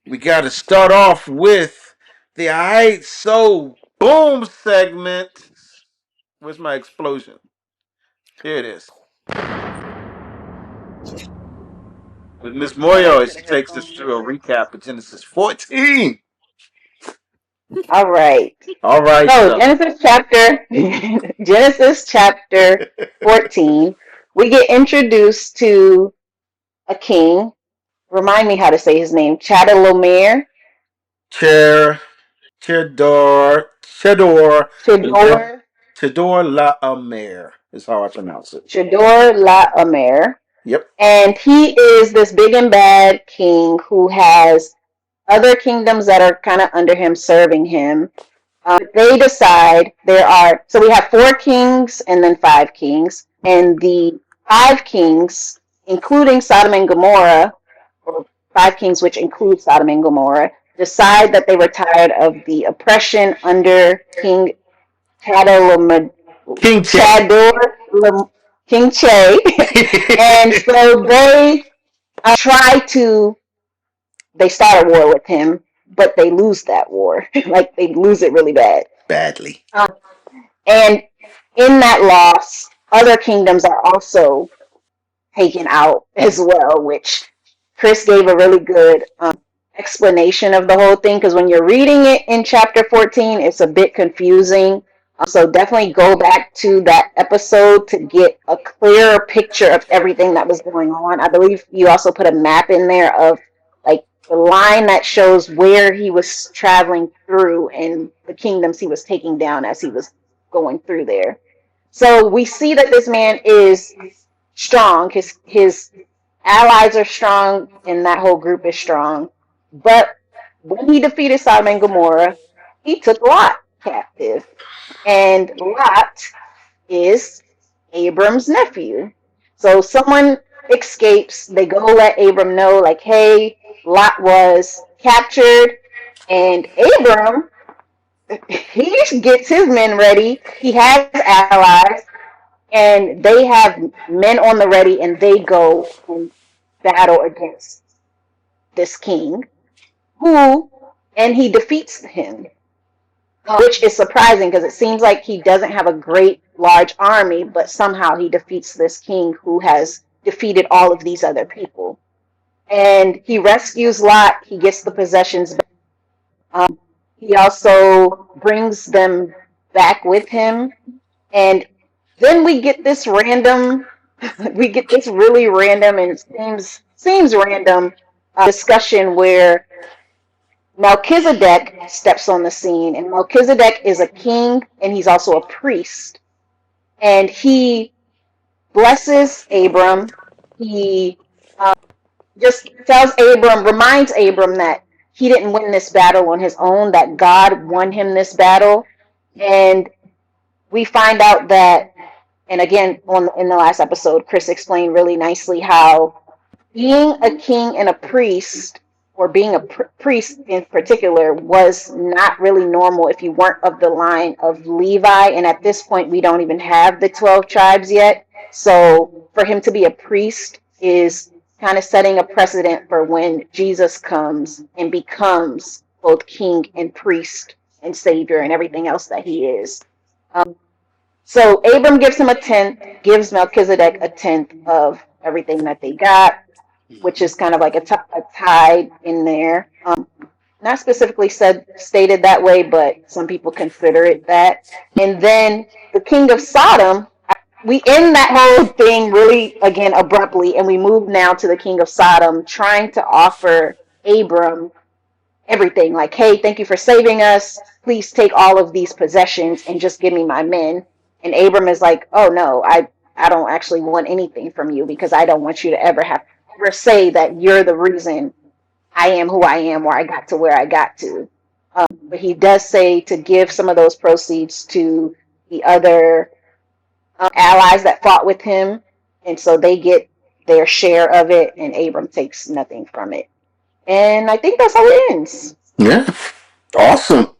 We got to start off with the "Aight So Boom" segment. Where's my explosion? Here it is. With Miss Moyo, as she takes us through a recap of Genesis 14. All right. All right, So so. Genesis chapter 14, we get introduced to a king. Remind me how to say his name. Chedorlaomer. Chair, Chedor Chedor Laomer is how I pronounce it. Chedorlaomer. Yep. And he is this big and bad king who has other kingdoms that are kind of under him, serving him. They decide so we have 4 kings and then 5 kings. And the 5 kings, including Sodom and Gomorrah, or 5 kings which include Sodom and Gomorrah, decide that they were tired of the oppression under King Chador, King Che. King Che. And so they they start a war with him, but they lose that war. Like, they lose it really bad. Badly. And in that loss, other kingdoms are also taken out as well, which Chris gave a really good explanation of the whole thing, because when you're reading it in chapter 14, it's a bit confusing. So definitely go back to that episode to get a clearer picture of everything that was going on. I believe you also put a map in there of like the line that shows where he was traveling through and the kingdoms he was taking down as he was going through there. So we see that this man is strong. His allies are strong, and that whole group is strong. But when he defeated Sodom and Gomorrah, he took Lot captive. And Lot is Abram's nephew. So someone escapes. They go let Abram know, like, hey, Lot was captured. And Abram, he gets his men ready. He has allies. And they have men on the ready, and they go and battle against this king, and he defeats him, which is surprising because it seems like he doesn't have a great large army, but somehow he defeats this king who has defeated all of these other people. And he rescues Lot. He gets the possessions back. He also brings them back with him. And then we get this really random and seems random discussion where Melchizedek steps on the scene, and Melchizedek is a king and he's also a priest. And he blesses Abram. He just reminds Abram that he didn't win this battle on his own, that God won him this battle. And we find out that, and again, in the last episode, Chris explained really nicely how being a king and a priest, or being a priest in particular, was not really normal if you weren't of the line of Levi. And at this point, we don't even have the 12 tribes yet. So for him to be a priest is kind of setting a precedent for when Jesus comes and becomes both king and priest and savior and everything else that he is. So Abram gives him a tenth, gives Melchizedek a tenth of everything that they got, which is kind of like a tithe in there. Not specifically stated that way, but some people consider it that. And then the king of Sodom, we end that whole thing really, again, abruptly, and we move now to the king of Sodom trying to offer Abram everything. Like, hey, thank you for saving us. Please take all of these possessions and just give me my men. And Abram is like, oh, no, I don't actually want anything from you, because I don't want you to ever say that you're the reason I am who I am, or I got to where I got to. But he does say to give some of those proceeds to the other allies that fought with him, and so they get their share of it, and Abram takes nothing from it. And I think that's how it ends. Yeah. Awesome.